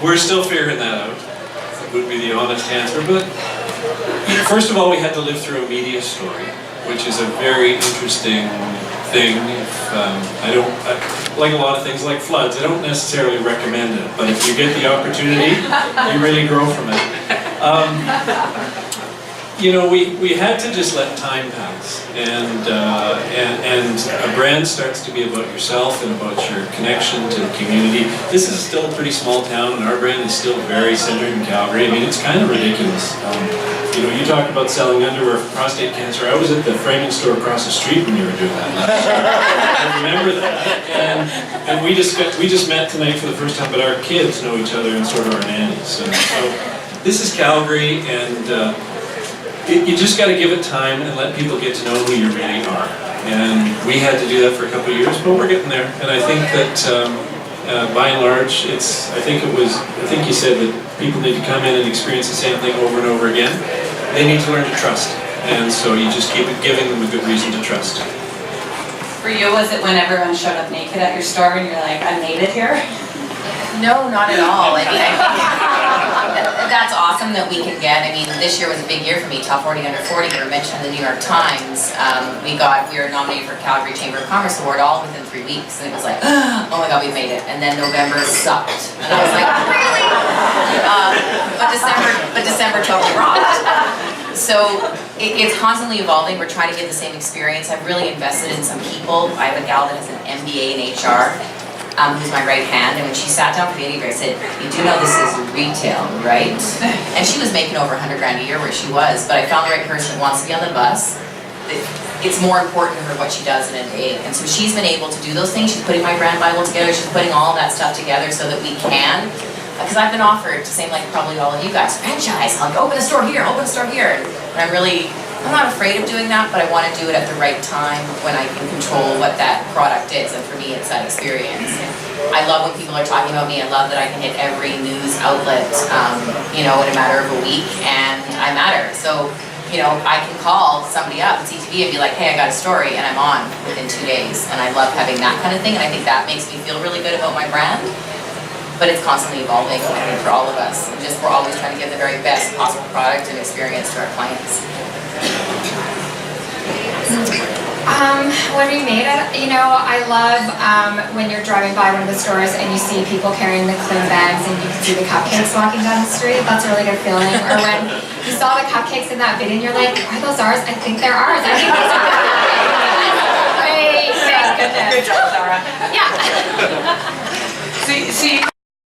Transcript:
we're still figuring that out, would be the honest answer. But first of all, we had to live through a media story, which is a very interesting thing. Like a lot of things like floods, I don't necessarily recommend it, but if you get the opportunity, you really grow from it. You know, we had to just let time pass, and a brand starts to be about yourself and about your connection to the community. This is still a pretty small town, and our brand is still very centered in Calgary. I mean, it's kind of ridiculous. You know, you talk about selling underwear for prostate cancer. I was at the framing store across the street when you were doing that. I remember that, and we just met tonight for the first time, but our kids know each other and sort of our nannies. So this is Calgary, and you just got to give it time and let people get to know who you really are. And we had to do that for a couple of years, but we're getting there. And I think that by and large, I think you said that people need to come in and experience the same thing over and over again. They need to learn to trust. And so you just keep giving them a good reason to trust. For you, was it when everyone showed up naked at your store and you're like, I made it here? No, not at all. I mean, that's awesome that we can get. I mean, this year was a big year for me. Top 40 under 40. We were mentioned in the New York Times. We were nominated for Calgary Chamber of Commerce Award all within 3 weeks, and it was like, oh my God, we made it. And then November sucked, and I was like, really? But December totally rocked. So it's constantly evolving. We're trying to give the same experience. I've really invested in some people. I have a gal that has an MBA in HR. Who's my right hand, and when she sat down for the interview, I said, you do know this is retail, right? And she was making over 100 grand a year where she was, but I found the right person who wants to be on the bus. It's more important to her what she does in a day, and so she's been able to do those things. She's putting my brand Bible together, she's putting all that stuff together so that we can, because I've been offered, same like probably all of you guys, franchise, I'll open a store here, open a store here, and I'm not afraid of doing that, but I want to do it at the right time when I can control what that product is, and for me it's that experience. I love when people are talking about me. I love that I can hit every news outlet, you know, in a matter of a week, and I matter. So, you know, I can call somebody up at CTV and be like, hey, I got a story, and I'm on within 2 days, and I love having that kind of thing, and I think that makes me feel really good about my brand. But it's constantly evolving, I think, for all of us. We're always trying to give the very best possible product and experience to our clients. When we made it, you know, I love when you're driving by one of the stores and you see people carrying the clean bags and you can see the cupcakes walking down the street. That's a really good feeling. Or when you saw the cupcakes in that video and you're like, are those ours? I think they're ours. I think those are ours. Great. Thank goodness. Good job, Sarah. Yeah. See.